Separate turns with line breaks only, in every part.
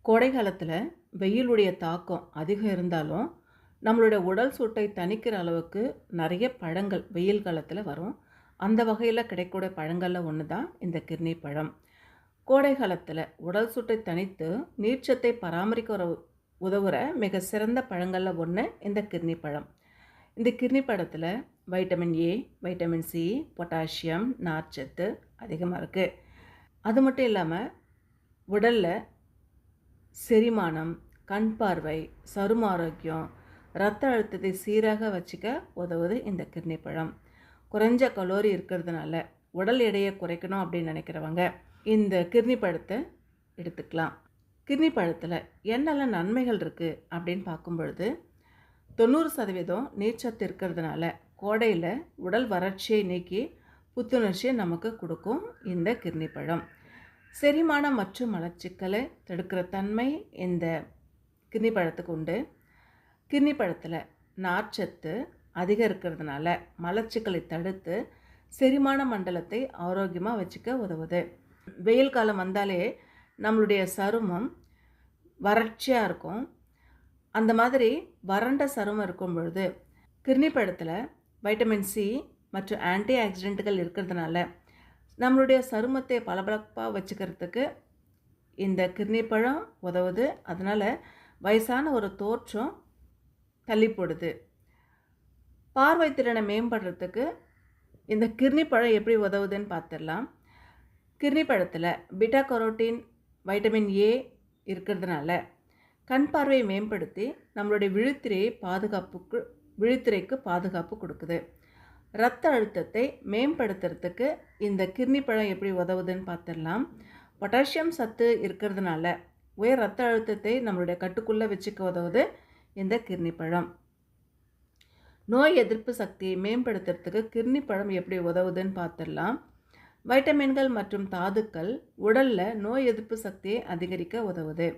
கோடை காலத்தில் வெயிலுடைய தாக்கம் அதிகம் இருந்தாலும் நம்மளுடைய உடல் சூட்டை தணிக்கிற அளவுக்கு நிறைய பழங்கள் வெயில் காலத்தில் வரும். அந்த வகையில் கிடைக்கக்கூடிய பழங்களில் ஒன்று தான் இந்த கிர்னி பழம். கோடை காலத்தில் உடல் சூட்டை தணித்து நீர்ச்சத்தை பராமரிக்க உதவுற மிக சிறந்த பழங்களில் ஒன்று இந்த கிர்னி பழம். இந்த கிர்னி பழத்தில் vitamin A, vitamin C, potassium, நார்ச்சத்து அதிகமாக இருக்குது. அது மட்டும் இல்லாமல் உடலில் செரிமானம், கண் பார்வை, சரும ஆரோக்கியம், இரத்த அழுத்தத்தை சீராக வச்சுக்க உதவுது இந்த கிர்னி பழம். குறைஞ்ச கலோரி இருக்கிறதுனால உடல் எடையை குறைக்கணும் அப்படின்னு நினைக்கிறவங்க இந்த கிர்னி பழத்தை எடுத்துக்கலாம். கிர்னி பழத்தில் என்னெல்லாம் நன்மைகள் இருக்குது அப்படின்னு பார்க்கும் பொழுது 90% நீர்ச்சத்து இருக்கிறதுனால கோடையில் உடல் வறட்சியை நீக்கி புத்துணர்ச்சியை நமக்கு கொடுக்கும் இந்த கிர்னி பழம். செரிமானம் மற்றும் மலச்சிக்கலை தடுக்கிற தன்மை இந்த கிர்னி பழத்துக்கு உண்டு. கிர்னி பழத்தில் நார்ச்சத்து அதிகம் இருக்கிறதுனால மலச்சிக்கலை தடுத்து செரிமான மண்டலத்தை ஆரோக்கியமாக வச்சுக்க உதவுது. வெயில் காலம் வந்தாலே நம்மளுடைய சருமம் வறட்சியாக இருக்கும். அந்த மாதிரி வறண்ட சருமம் இருக்கும் பொழுது கிர்னி பழத்தில் வைட்டமின் சி மற்றும் ஆன்டி ஆக்சிடென்ட்டுகள் இருக்கிறதுனால நம்மளுடைய சருமத்தை பளபளப்பாக வச்சுக்கிறதுக்கு இந்த கிர்னி பழம் உதவுது. அதனால் வயசான ஒரு தோற்றம் தள்ளி போடுது. பார்வை திறனை மேம்படுறதுக்கு இந்த கிர்னி பழம் எப்படி உதவுதுன்னு பார்த்துடலாம். கிர்னி பழத்தில் பீட்டா கரோட்டின், வைட்டமின் ஏ இருக்கிறதுனால கண் பார்வையை மேம்படுத்தி நம்மளுடைய விழித்திரைக்கு பாதுகாப்பு கொடுக்குது. இரத்த அழுத்தத்தை மேம்படுத்துறதுக்கு இந்த கிர்னி பழம் எப்படி உதவுதுன்னு பார்த்துடலாம். பொட்டாசியம் சத்து இருக்கிறதுனால உயர் இரத்த அழுத்தத்தை நம்மளுடைய கட்டுக்குள்ளே வச்சுக்க உதவுது இந்த கிர்னி பழம். நோய் எதிர்ப்பு சக்தியை மேம்படுத்துறதுக்கு கிர்னி பழம் எப்படி உதவுதுன்னு பார்த்துடலாம். வைட்டமின்கள் மற்றும் தாதுக்கள் உடலில் நோய் எதிர்ப்பு சக்தியை அதிகரிக்க உதவுது.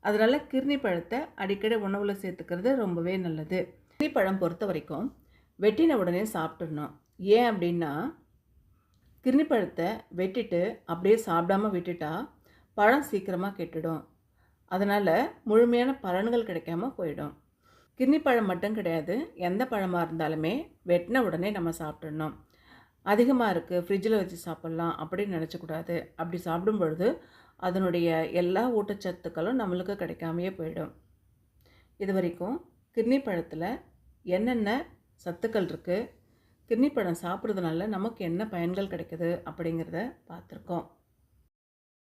அதனால் கிர்னி பழத்தை அடிக்கடி உணவில் சேர்த்துக்கிறது ரொம்பவே நல்லது. கிர்னி பழம் பொறுத்த வரைக்கும் வெட்டின உடனே சாப்பிட்றணும். ஏன் அப்படின்னா கிர்னி பழத்தை வெட்டிட்டு அப்படியே சாப்பிடாமல் விட்டுட்டா பழம் சீக்கிரமாக கெட்டுடும். அதனால் முழுமையான பலன்கள் கிடைக்காம போயிடும். கிர்னி பழம் மட்டும் கிடையாது, எந்த பழமாக இருந்தாலுமே வெட்டின உடனே நம்ம சாப்பிட்றணும். அதிகமாக இருக்குது ஃப்ரிட்ஜில் வச்சு சாப்பிட்லாம் அப்படின்னு நினச்சக்கூடாது. அப்படி சாப்பிடும் பொழுது அதனுடைய எல்லா ஊட்டச்சத்துக்களும் நம்மளுக்கு கிடைக்காமையே போயிடும். இது வரைக்கும் கிர்னி பழத்தில் என்னென்ன சத்துக்கள் இருக்குது, கிர்னி பழம் சாப்பிட்றதுனால நமக்கு என்ன பயன்கள் கிடைக்குது அப்படிங்கிறத பார்த்துருக்கோம்.